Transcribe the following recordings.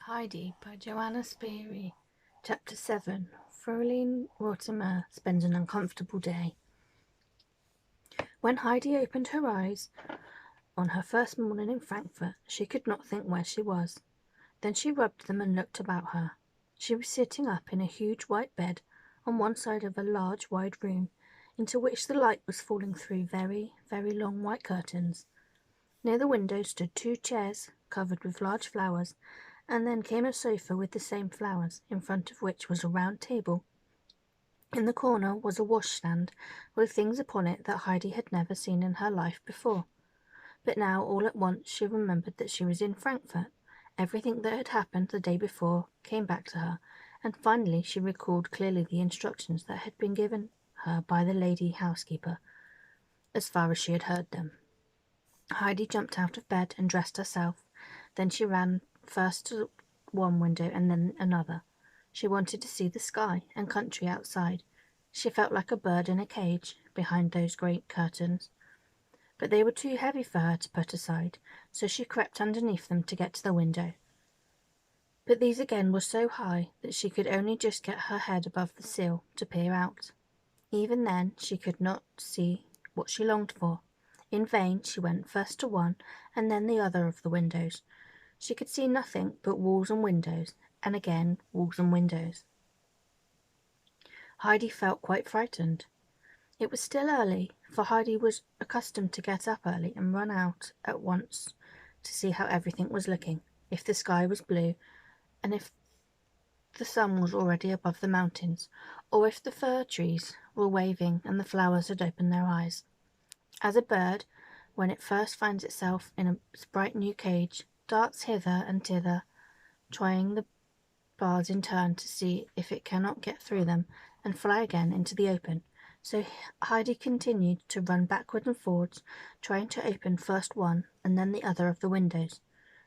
Heidi by Johanna Spyri. Chapter 7. Fräulein Mortimer spends an uncomfortable day. When Heidi opened her eyes on her first morning in Frankfurt, she could not think where she was. Then she rubbed them and looked about her. She was sitting up in a huge white bed on one side of a large wide room, into which the light was falling through very, very long white curtains. Near the window stood 2 chairs covered with large flowers, and then came a sofa with the same flowers, in front of which was a round table. In the corner was a washstand with things upon it that Heidi had never seen in her life before. But now all at once she remembered that she was in Frankfurt. Everything that had happened the day before came back to her, and finally she recalled clearly the instructions that had been given her by the lady housekeeper, as far as she had heard them. Heidi jumped out of bed and dressed herself. Then she ran first to one window and then another. She wanted to see the sky and country outside. She felt like a bird in a cage behind those great curtains. But they were too heavy for her to put aside, so she crept underneath them to get to the window. But these again were so high that she could only just get her head above the sill to peer out. Even then she could not see what she longed for. In vain she went first to one and then the other of the windows. She could see nothing but walls and windows, and again walls and windows. Heidi felt quite frightened. It was still early, for Heidi was accustomed to get up early and run out at once to see how everything was looking, if the sky was blue, and if the sun was already above the mountains, or if the fir trees were waving and the flowers had opened their eyes. As a bird, when it first finds itself in its bright new cage, darts hither and thither, trying the bars in turn to see if it cannot get through them, and fly again into the open. So Heidi continued to run backward and forwards, trying to open first one and then the other of the windows,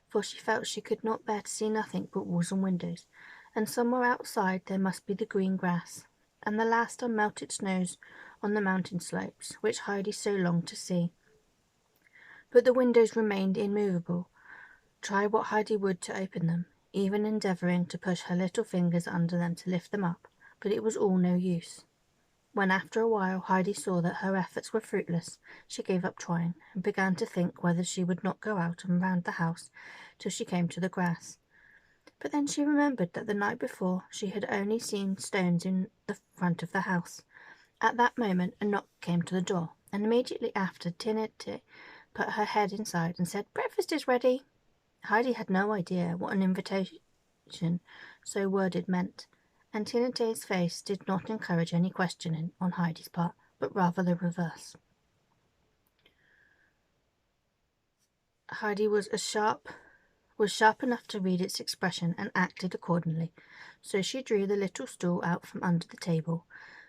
for she felt she could not bear to see nothing but walls and windows, and somewhere outside there must be the green grass, and the last unmelted snows on the mountain slopes, which Heidi so longed to see. But the windows remained immovable, try what Heidi would to open them, even endeavouring to push her little fingers under them to lift them up, but it was all no use. When after a while Heidi saw that her efforts were fruitless, she gave up trying, and began to think whether she would not go out and round the house till she came to the grass. But then she remembered that the night before she had only seen stones in the front of the house. At that moment a knock came to the door, and immediately after Tinette put her head inside and said, "Breakfast is ready." Heidi had no idea what an invitation so worded meant, and Tinette's face did not encourage any questioning on Heidi's part, but rather the reverse. Heidi was sharp enough to read its expression and acted accordingly, so she drew the little stool out from under the table,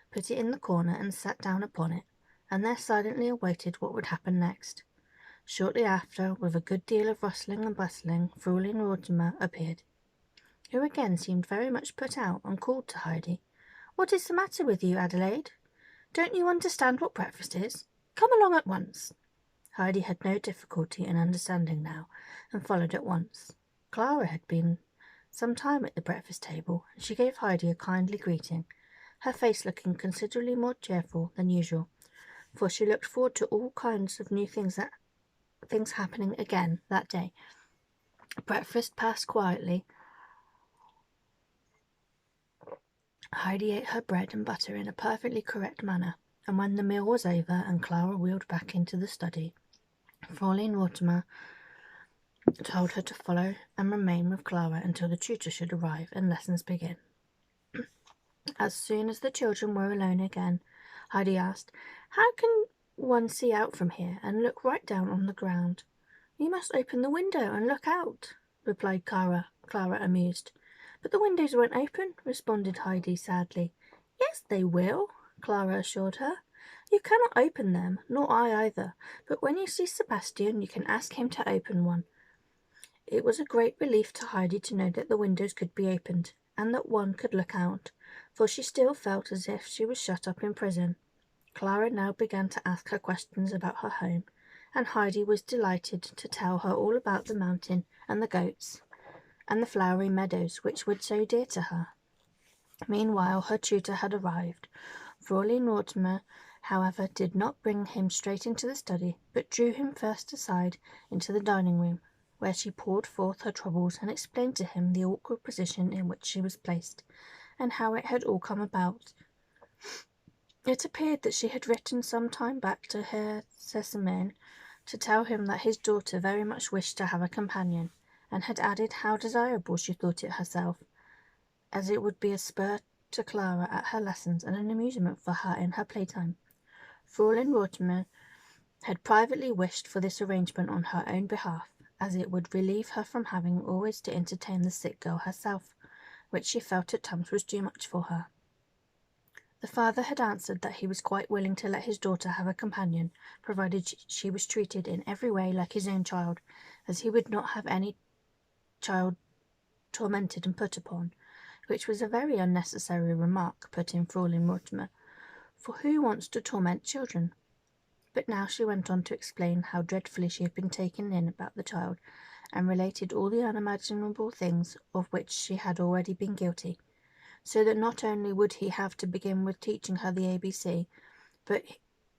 put it in the corner and sat down upon it, and there silently awaited what would happen next. Shortly after, with a good deal of rustling and bustling, Fräulein Mortimer appeared, who again seemed very much put out, and called to Heidi, "What is the matter with you, Adelaide? Don't you understand what breakfast is? Come along at once." Heidi had no difficulty in understanding now, and followed at once. Clara had been some time at the breakfast table, and she gave Heidi a kindly greeting, her face looking considerably more cheerful than usual, for she looked forward to all kinds of new things happening again that day. Breakfast passed quietly. Heidi ate her bread and butter in a perfectly correct manner, and when the meal was over and Clara wheeled back into the study, Fräulein Mortimer told her to follow and remain with Clara until the tutor should arrive and lessons begin. As soon as the children were alone again, Heidi asked, "How can one see out from here and look right down on the ground?" "You must open the window and look out," replied Clara, amused. "But the windows won't open," responded Heidi sadly. "Yes, they will," Clara assured her. "You cannot open them, nor I either, but when you see Sebastian you can ask him to open one." It was a great relief to Heidi to know that the windows could be opened, and that one could look out, for she still felt as if she was shut up in prison. Clara now began to ask her questions about her home, and Heidi was delighted to tell her all about the mountain and the goats, and the flowery meadows which were so dear to her. Meanwhile, her tutor had arrived. Fräulein Mortimer, however, did not bring him straight into the study, but drew him first aside into the dining-room, where she poured forth her troubles and explained to him the awkward position in which she was placed, and how it had all come about. It appeared that she had written some time back to Herr Sesemann to tell him that his daughter very much wished to have a companion, and had added how desirable she thought it herself, as it would be a spur to Clara at her lessons and an amusement for her in her playtime. Fräulein Mortimer had privately wished for this arrangement on her own behalf, as it would relieve her from having always to entertain the sick girl herself, which she felt at times was too much for her. The father had answered that he was quite willing to let his daughter have a companion, provided she was treated in every way like his own child, as he would not have any child tormented and put upon, which was a very unnecessary remark, put in Fräulein Mortimer, for who wants to torment children? But now she went on to explain how dreadfully she had been taken in about the child, and related all the unimaginable things of which she had already been guilty, so that not only would he have to begin with teaching her the ABC, but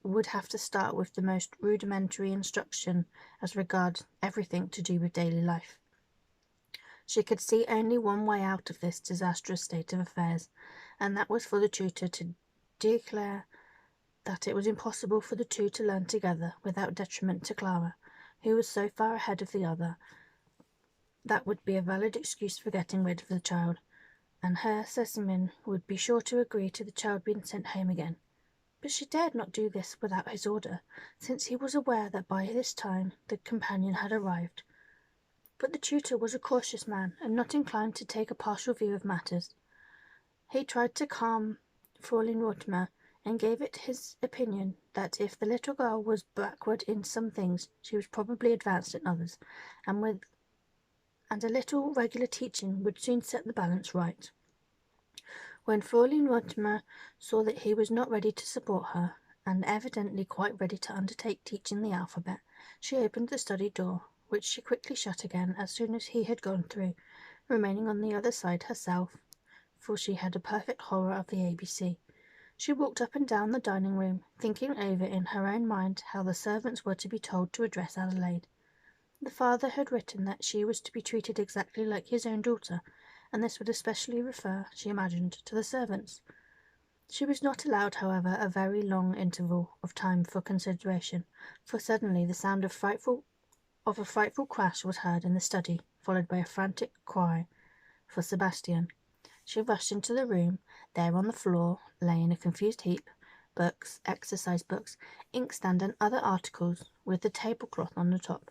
would have to start with the most rudimentary instruction as regards everything to do with daily life. She could see only one way out of this disastrous state of affairs, and that was for the tutor to declare that it was impossible for the two to learn together without detriment to Clara, who was so far ahead of the other. That would be a valid excuse for getting rid of the child, and Herr Sesemann would be sure to agree to the child being sent home again. But she dared not do this without his order, since he was aware that by this time the companion had arrived. But the tutor was a cautious man, and not inclined to take a partial view of matters. He tried to calm Fräulein Mortimer, and gave it his opinion that if the little girl was backward in some things, she was probably advanced in others, and a little regular teaching would soon set the balance right. When Fräulein Mortimer saw that he was not ready to support her, and evidently quite ready to undertake teaching the alphabet, she opened the study door, which she quickly shut again as soon as he had gone through, remaining on the other side herself, for she had a perfect horror of the ABC. She walked up and down the dining-room, thinking over in her own mind how the servants were to be told to address Adelaide. The father had written that she was to be treated exactly like his own daughter, and this would especially refer, she imagined, to the servants. She was not allowed, however, a very long interval of time for consideration, for suddenly the sound of a frightful crash was heard in the study, followed by a frantic cry for Sebastian. She rushed into the room. There on the floor lay in a confused heap books, exercise books, inkstand, and other articles, with the tablecloth on the top,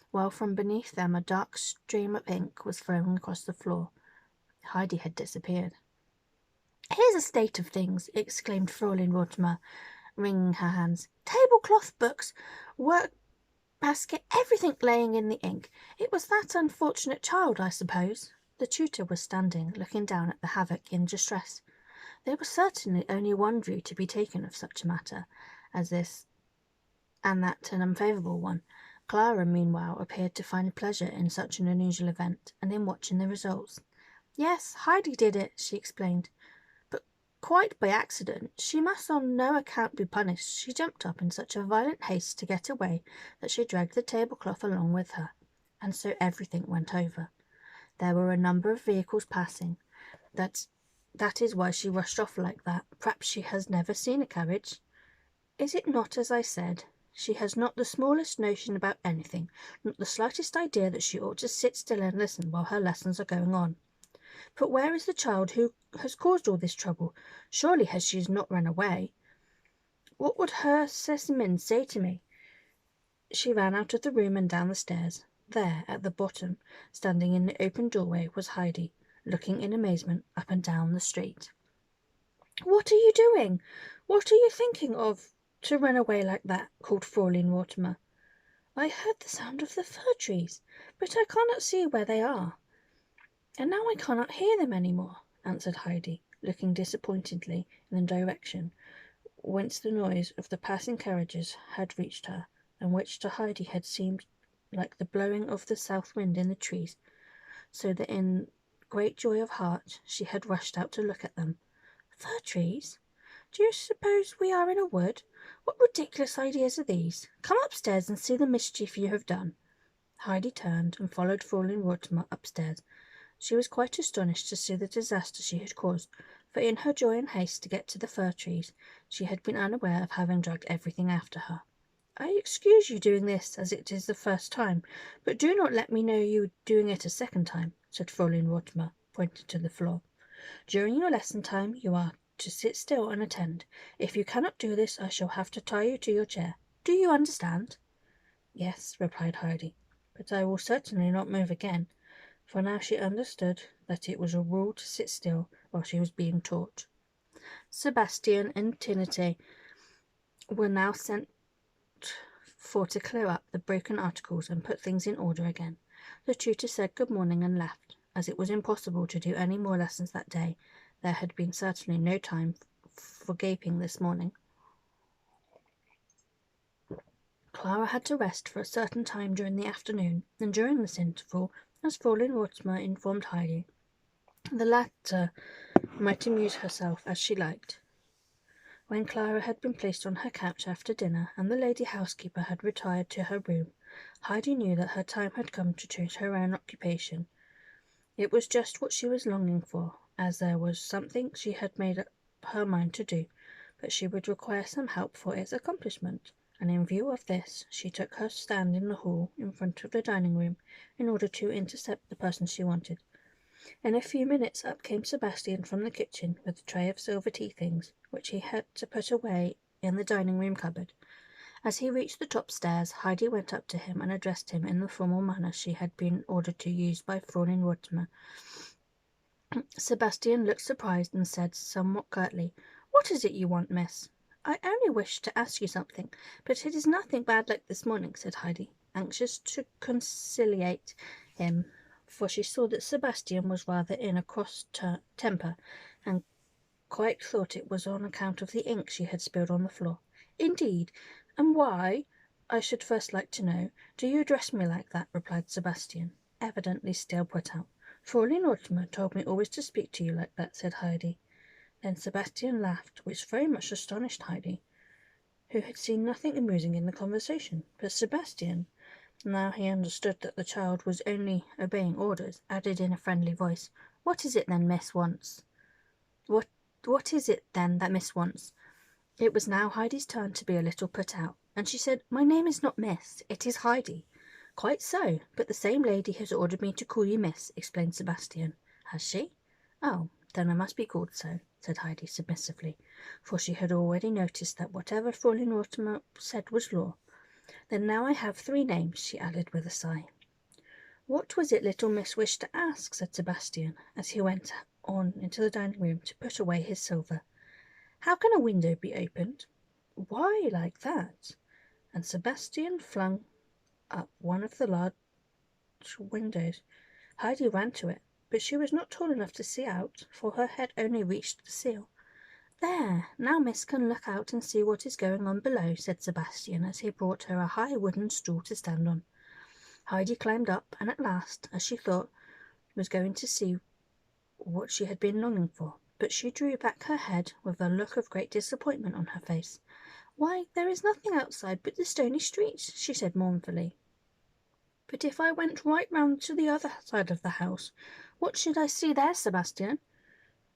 while from beneath them a dark stream of ink was flowing across the floor. Heidi had disappeared. "Here's a state of things!" exclaimed Fräulein Mortimer, wringing her hands. "Tablecloth, books, work basket, everything laying in the ink. It was that unfortunate child, I suppose." The tutor was standing, looking down at the havoc in distress. There was certainly only one view to be taken of such a matter as this, and that an unfavourable one. Clara, meanwhile, appeared to find pleasure in such an unusual event, and in watching the results. "Yes, Heidi did it," she explained, "but quite by accident. She must on no account be punished. She jumped up in such a violent haste to get away that she dragged the tablecloth along with her, and so everything went over. There were a number of vehicles passing. That is why she rushed off like that. Perhaps she has never seen a carriage. Is it not as I said? She has not the smallest notion about anything, not the slightest idea that she ought to sit still and listen while her lessons are going on. But where is the child who has caused all this trouble? Surely she has not run away. What would Herr Sesemann say to me?" She ran out of the room and down the stairs. There, at the bottom, standing in the open doorway, was Heidi, looking in amazement up and down the street. "What are you doing? What are you thinking of, to run away like that?" called Fräulein Mortimer. "I heard the sound of the fir trees, but I cannot see where they are, and now I cannot hear them any more," answered Heidi, looking disappointedly in the direction whence the noise of the passing carriages had reached her, and which to Heidi had seemed like the blowing of the south wind in the trees. so that in great joy of heart she had rushed out to look at them. Fir trees? Do you suppose we are in a wood? What ridiculous ideas are these? Come upstairs and see the mischief you have done. Heidi turned and followed Fräulein Mortimer upstairs. She was quite astonished to see the disaster she had caused, for in her joy and haste to get to the fir trees, she had been unaware of having dragged everything after her. I excuse you doing this, as it is the first time, but do not let me know you are doing it a second time, said Fräulein Mortimer, pointing to the floor. During your lesson time you are to sit still and attend. If you cannot do this, I shall have to tie you to your chair. Do you understand? Yes, replied Heidi, but I will certainly not move again, for now she understood that it was a rule to sit still while she was being taught. Sebastian and Trinity were now sent for to clear up the broken articles and put things in order again. The tutor said good morning and left. As it was impossible to do any more lessons that day, there had been certainly no time for gaping this morning. Clara had to rest for a certain time during the afternoon, and during this interval, as Fräulein Mortimer informed Heidi, the latter might amuse herself as she liked. When Clara had been placed on her couch after dinner, and the lady housekeeper had retired to her room, Heidi knew that her time had come to choose her own occupation. It was just what she was longing for, as there was something she had made up her mind to do, but she would require some help for its accomplishment, and in view of this she took her stand in the hall in front of the dining room in order to intercept the person she wanted. In a few minutes up came Sebastian from the kitchen with a tray of silver tea things, which he had to put away in the dining-room cupboard. As he reached the top stairs, Heidi went up to him and addressed him in the formal manner she had been ordered to use by Fräulein Mortimer. Sebastian looked surprised and said somewhat curtly, "What is it you want, miss?" "I only wished to ask you something, but it is nothing bad like this morning," said Heidi, anxious to conciliate him, for she saw that Sebastian was rather in a cross temper, and quite thought it was on account of the ink she had spilled on the floor. "Indeed, and why, I should first like to know, do you address me like that?" replied Sebastian, evidently still put out. "Fräulein Mortimer told me always to speak to you like that," said Heidi. Then Sebastian laughed, which very much astonished Heidi, who had seen nothing amusing in the conversation. But Sebastian, now he understood that the child was only obeying orders, added in a friendly voice, "What is it then Miss wants? What is it then that Miss wants?" It was now Heidi's turn to be a little put out, and she said, "My name is not Miss, it is Heidi." "Quite so, but the same lady has ordered me to call you Miss," explained Sebastian. "Has she? Oh, then I must be called so," said Heidi submissively, for she had already noticed that whatever Fräulein Mortimer said was law. "Then now I have 3 names," she added with a sigh. "What was it little Miss wished to ask?" said Sebastian, as he went on into the dining room to put away his silver. "How can a window be opened?" "Why, like that," and Sebastian flung up one of the large windows. Heidi ran to it, but she was not tall enough to see out, for her head only reached the sill. "There, now Miss can look out and see what is going on below," said Sebastian, as he brought her a high wooden stool to stand on. Heidi climbed up, and at last, as she thought, was going to see what she had been longing for, but she drew back her head with a look of great disappointment on her face. "Why, there is nothing outside but the stony streets," she said mournfully. "But if I went right round to the other side of the house, what should I see there, Sebastian?"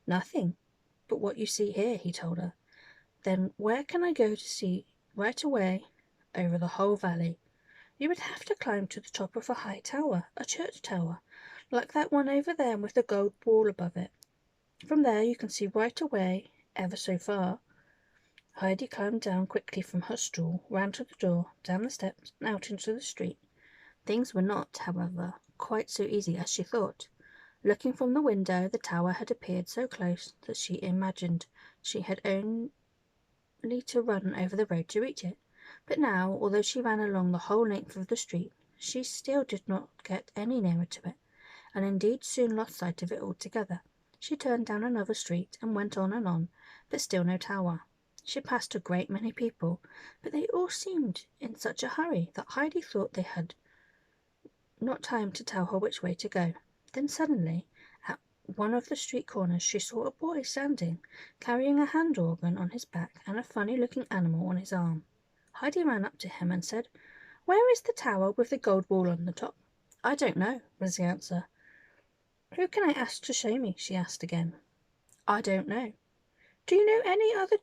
"Nothing but what you see here," he told her. "Then where can I go to see right away over the whole valley?" "You would have to climb to the top of a high tower, a church tower, like that one over there with the gold wall above it. From there you can see right away ever so far." Heidi climbed down quickly from her stool, ran to the door, down the steps, and out into the street. Things were not, however, quite so easy as she thought. Looking from the window, the tower had appeared so close that she imagined she had only to run over the road to reach it. But now, although she ran along the whole length of the street, she still did not get any nearer to it, and indeed soon lost sight of it altogether. She turned down another street and went on, but still no tower. She passed a great many people, but they all seemed in such a hurry that Heidi thought they had not time to tell her which way to go. Then suddenly, at one of the street corners, she saw a boy standing, carrying a hand organ on his back and a funny-looking animal on his arm. Heidi ran up to him and said, "Where is the tower with the gold wall on the top?" "I don't know," was the answer. "Who can I ask to show me?" she asked again. "I don't know." "Do you know any other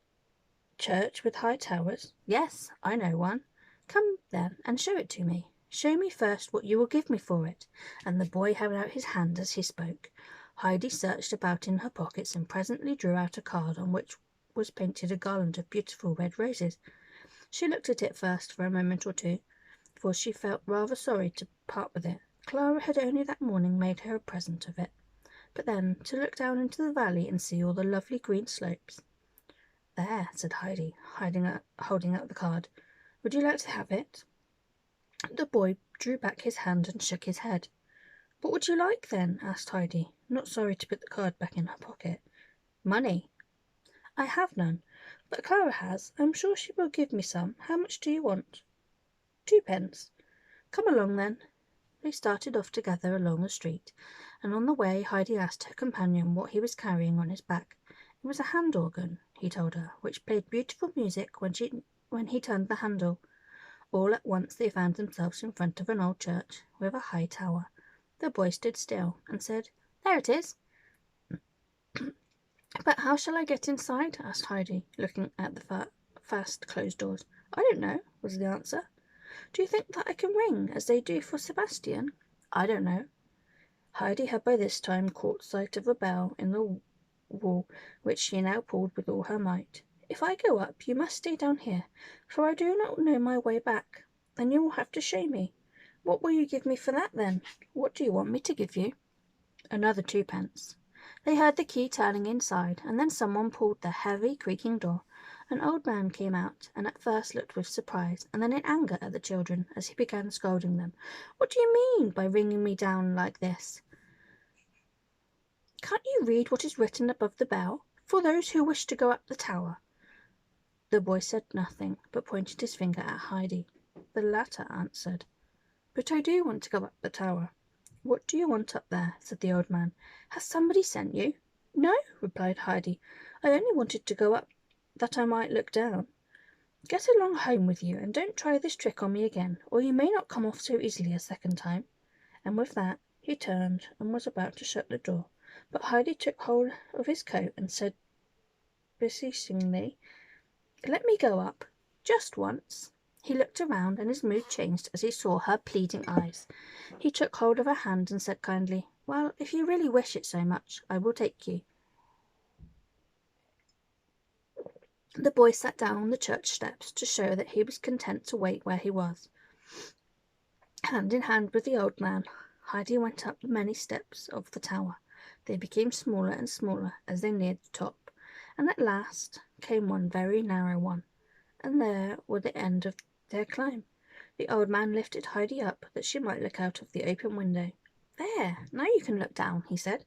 church with high towers?" "Yes, I know one." "Come, then, and show it to me. Show me first what you will give me for it." And the boy held out his hand as he spoke. Heidi searched about in her pockets and presently drew out a card on which was painted a garland of beautiful red roses. She looked at it first for a moment or two, for she felt rather sorry to part with it. Clara had only that morning made her a present of it. But then to look down into the valley and see all the lovely green slopes. "There," said Heidi, holding out the card. "Would you like to have it?" The boy drew back his hand and shook his head. "What would you like, then?" asked Heidi, not sorry to put the card back in her pocket. "Money." "I have none, but Clara has. I'm sure she will give me some. How much do you want?" "2 pence." "Come along, then." They started off together along the street, and on the way Heidi asked her companion what he was carrying on his back. It was a hand organ, he told her, which played beautiful music when he turned the handle. All at once they found themselves in front of an old church with a high tower. The boy stood still and said, "There it is." "But how shall I get inside?" asked Heidi, looking at the fast closed doors. "I don't know," was the answer. "Do you think that I can ring, as they do for Sebastian?" "I don't know." Heidi had by this time caught sight of a bell in the wall, which she now pulled with all her might. "If I go up, you must stay down here, for I do not know my way back, and you will have to show me." "What will you give me for that, then?" "What do you want me to give you?" "Another 2 pence." They heard the key turning inside, and then someone pulled the heavy, creaking door. An old man came out, and at first looked with surprise, and then in anger at the children, as he began scolding them. "What do you mean by ringing me down like this? Can't you read what is written above the bell? 'For those who wish to go up the tower.'" The boy said nothing, but pointed his finger at Heidi. The latter answered, "But I do want to go up the tower." "What do you want up there?" said the old man. "Has somebody sent you?" "No," replied Heidi. "I only wanted to go up that I might look down." "Get along home with you, and don't try this trick on me again, or you may not come off so easily a second time." And with that he turned and was about to shut the door, but Heidi took hold of his coat and said beseechingly, "Let me go up, just once." He looked around, and his mood changed as he saw her pleading eyes. He took hold of her hand and said kindly, "Well, if you really wish it so much, I will take you." The boy sat down on the church steps to show that he was content to wait where he was. Hand in hand with the old man, Heidi went up the many steps of the tower. They became smaller and smaller as they neared the top, and at last came one very narrow one, and there was the end of their climb. The old man lifted Heidi up that she might look out of the open window. "There, now you can look down," he said.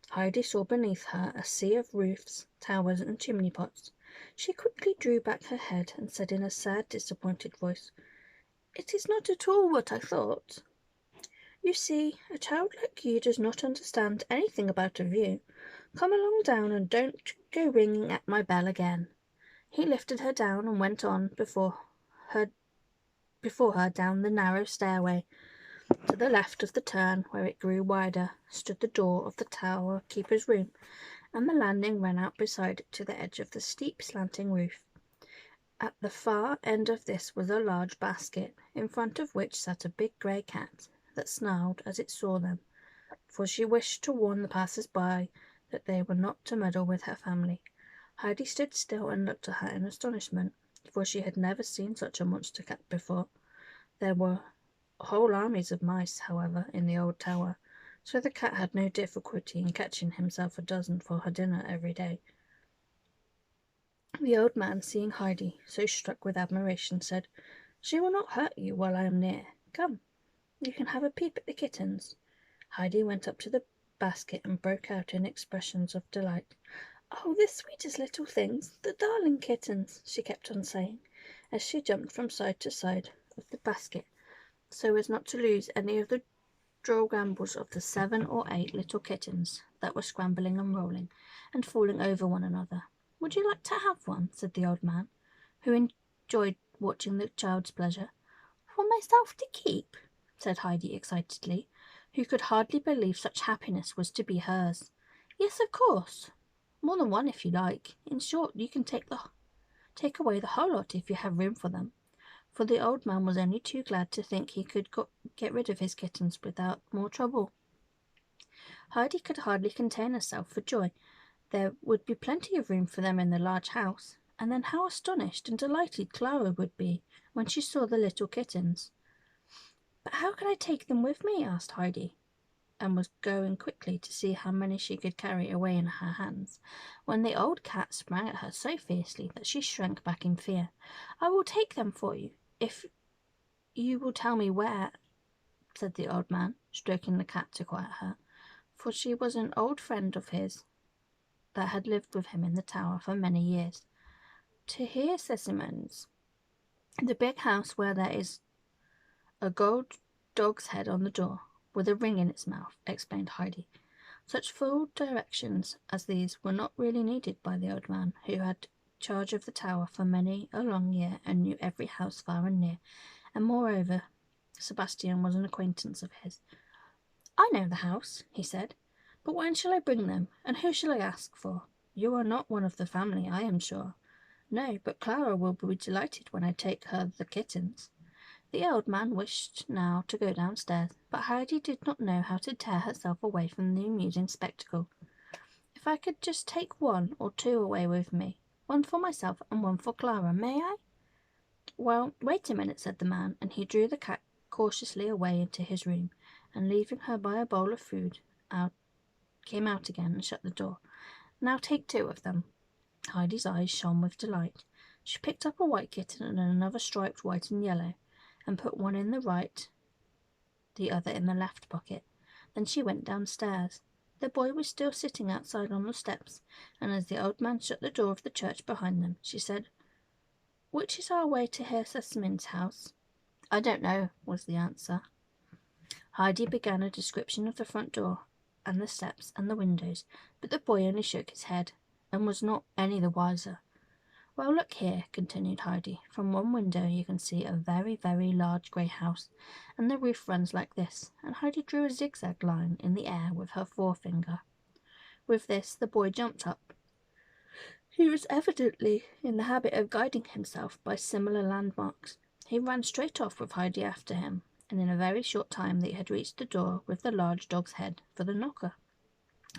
Heidi saw beneath her a sea of roofs, towers, and chimney pots. She quickly drew back her head and said in a sad, disappointed voice, "It is not at all what I thought. You see, a child like you does not understand anything about a view. Come along down, and don't go ringing at my bell again." He lifted her down and went on her before her down the narrow stairway. To the left of the turn, where it grew wider, stood the door of the tower keeper's room, and the landing ran out beside it to the edge of the steep slanting roof. At the far end of this was a large basket, in front of which sat a big grey cat, that snarled as it saw them, for she wished to warn the passers-by that they were not to meddle with her family. Heidi stood still and looked at her in astonishment, for she had never seen such a monster cat before. There were whole armies of mice, however, in the old tower, so the cat had no difficulty in catching himself a dozen for her dinner every day. The old man, seeing Heidi, so struck with admiration, said, "She will not hurt you while I am near. Come, you can have a peep at the kittens." Heidi went up to the basket and broke out in expressions of delight. "Oh, the sweetest little things, the darling kittens," she kept on saying, as she jumped from side to side of the basket, so as not to lose any of the straw gambols of the 7 or 8 little kittens that were scrambling and rolling and falling over one another. "Would you like to have one?" said the old man, who enjoyed watching the child's pleasure. "For myself to keep?" said Heidi excitedly, who could hardly believe such happiness was to be hers. "Yes, of course. More than one if you like. In short, you can take away the whole lot if you have room for them." For the old man was only too glad to think he could get rid of his kittens without more trouble. Heidi could hardly contain herself for joy. There would be plenty of room for them in the large house, and then how astonished and delighted Clara would be when she saw the little kittens. "But how can I take them with me?" asked Heidi, and was going quickly to see how many she could carry away in her hands, when the old cat sprang at her so fiercely that she shrank back in fear. "I will take them for you, if you will tell me where," said the old man, stroking the cat to quiet her, for she was an old friend of his that had lived with him in the tower for many years. "To hear Sesamens, the big house where there is a gold dog's head on the door, with a ring in its mouth," explained Heidi. Such full directions as these were not really needed by the old man, who had charge of the tower for many a long year and knew every house far and near, and moreover Sebastian was an acquaintance of his. "I know the house," he said, "but when shall I bring them, and who shall I ask for? You are not one of the family, I am sure." "No, but Clara will be delighted when I take her the kittens." The old man wished now to go downstairs, but Heidi did not know how to tear herself away from the amusing spectacle. "If I could just take 1 or 2 away with me, one for myself and one for Clara, may I?" "Well, wait a minute," said the man, and he drew the cat cautiously away into his room, and leaving her by a bowl of food, came out again and shut the door. "Now take 2 of them." Heidi's eyes shone with delight. She picked up a white kitten and another striped white and yellow, and put one in the right, the other in the left pocket. Then she went downstairs. The boy was still sitting outside on the steps, and as the old man shut the door of the church behind them, she said, "Which is our way to Herr Sesam's house?" "I don't know," was the answer. Heidi began a description of the front door, and the steps, and the windows, but the boy only shook his head, and was not any the wiser. "Well, look here," continued Heidi. "From one window you can see a very, very large grey house, and the roof runs like this," and Heidi drew a zigzag line in the air with her forefinger. With this the boy jumped up. He was evidently in the habit of guiding himself by similar landmarks. He ran straight off with Heidi after him, and in a very short time they had reached the door with the large dog's head for the knocker.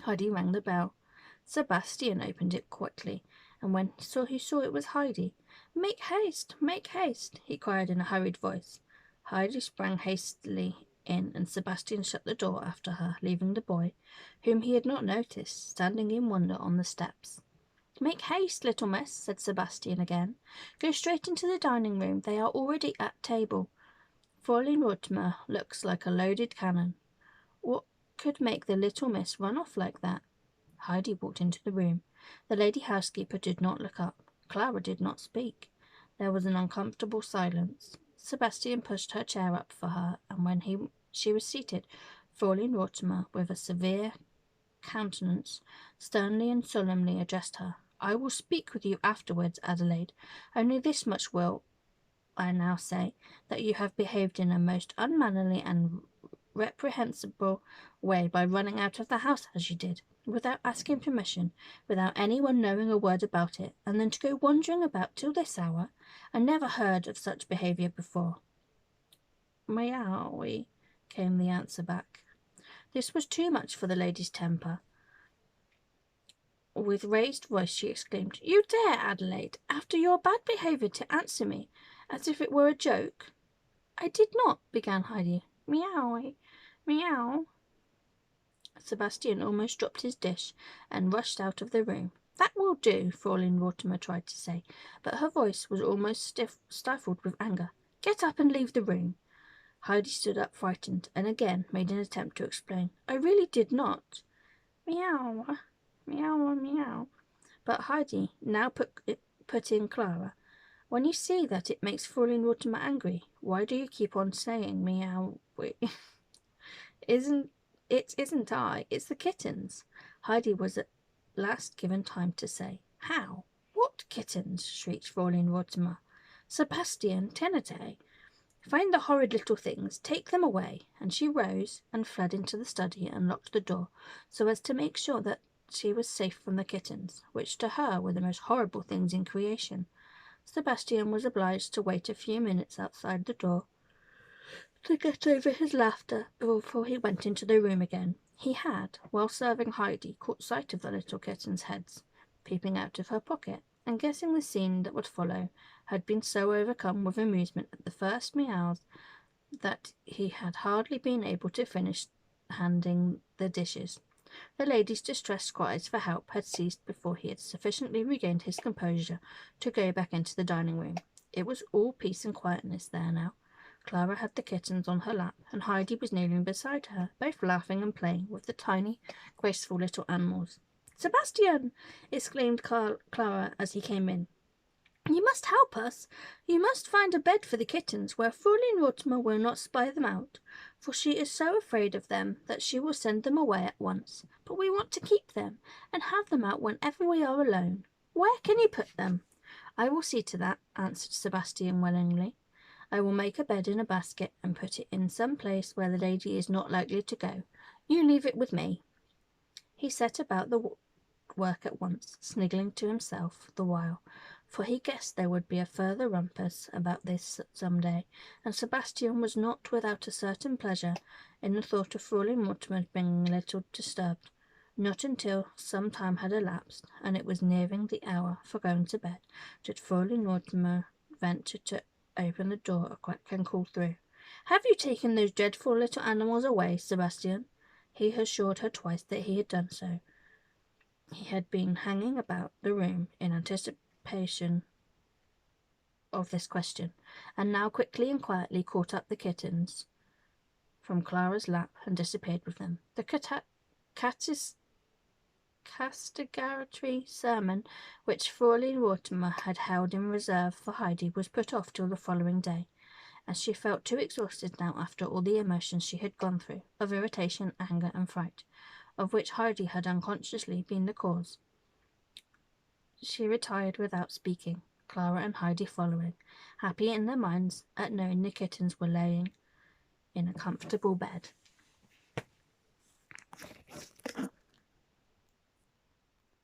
Heidi rang the bell. Sebastian opened it quickly, and when he saw it was Heidi, make haste, he cried in a hurried voice. Heidi sprang hastily in, and Sebastian shut the door after her, leaving the boy, whom he had not noticed, standing in wonder on the steps. "Make haste, little miss," said Sebastian again. "Go straight into the dining room. They are already at table. Fräulein Rotmer looks like a loaded cannon. What could make the little miss run off like that?" Heidi walked into the room. The lady housekeeper did not look up. Clara did not speak. There was an uncomfortable silence. Sebastian pushed her chair up for her, and when she was seated, Fräulein Rotmer, with a severe countenance, sternly and solemnly addressed her. "I will speak with you afterwards, Adelaide. Only this much will I now say, that you have behaved in a most unmannerly and reprehensible way by running out of the house as you did, without asking permission, without anyone knowing a word about it, and then to go wandering about till this hour. I never heard of such behaviour before." "Meowie," came the answer back. This was too much for the lady's temper. With raised voice she exclaimed, "You dare, Adelaide, after your bad behaviour, to answer me, as if it were a joke?" "I did not," began Heidi. "Meowie, meow." Sebastian almost dropped his dish and rushed out of the room. "That will do," Fräulein Mortimer tried to say, but her voice was almost stifled with anger. "Get up and leave the room." Heidi stood up frightened, and again made an attempt to explain. "I really did not." "Meow, meow, meow." But Heidi now put in Clara. "When you see that it makes Fräulein Mortimer angry, why do you keep on saying meow?" Isn't I, it's the kittens." Heidi was at last given time to say. "How? What kittens?" shrieked Fraulein Rottimer. "Sebastian, Tenate, find the horrid little things, take them away." And she rose and fled into the study and locked the door, so as to make sure that she was safe from the kittens, which to her were the most horrible things in creation. Sebastian was obliged to wait a few minutes outside the door to get over his laughter before he went into the room again. He had, while serving Heidi, caught sight of the little kittens' heads peeping out of her pocket, and guessing the scene that would follow, had been so overcome with amusement at the first meows that he had hardly been able to finish handing the dishes. The lady's distressed cries for help had ceased before he had sufficiently regained his composure to go back into the dining room. It was all peace and quietness there now. Clara had the kittens on her lap, and Heidi was kneeling beside her, both laughing and playing with the tiny, graceful little animals. "Sebastian!" exclaimed Clara as he came in. "You must help us. You must find a bed for the kittens where Fraulein Rottimer will not spy them out, for she is so afraid of them that she will send them away at once. But we want to keep them and have them out whenever we are alone. Where can you put them?" "I will see to that," answered Sebastian willingly. "I will make a bed in a basket and put it in some place where the lady is not likely to go. You leave it with me." He set about the work at once, sniggling to himself the while, for he guessed there would be a further rumpus about this some day, and Sebastian was not without a certain pleasure in the thought of Fraulein Mortimer being a little disturbed. Not until some time had elapsed, and it was nearing the hour for going to bed, did Fraulein Mortimer venture to open the door a crack and call through, "Have you taken those dreadful little animals away, Sebastian?" He assured her twice that he had done so. He had been hanging about the room in anticipation of this question, and now quickly and quietly caught up the kittens from Clara's lap and disappeared with them. The castigatory sermon which Fraulein Rottimer had held in reserve for Heidi was put off till the following day, as she felt too exhausted now after all the emotions she had gone through, of irritation, anger, and fright, of which Heidi had unconsciously been the cause. She retired without speaking, Clara and Heidi following, happy in their minds at knowing the kittens were laying in a comfortable bed.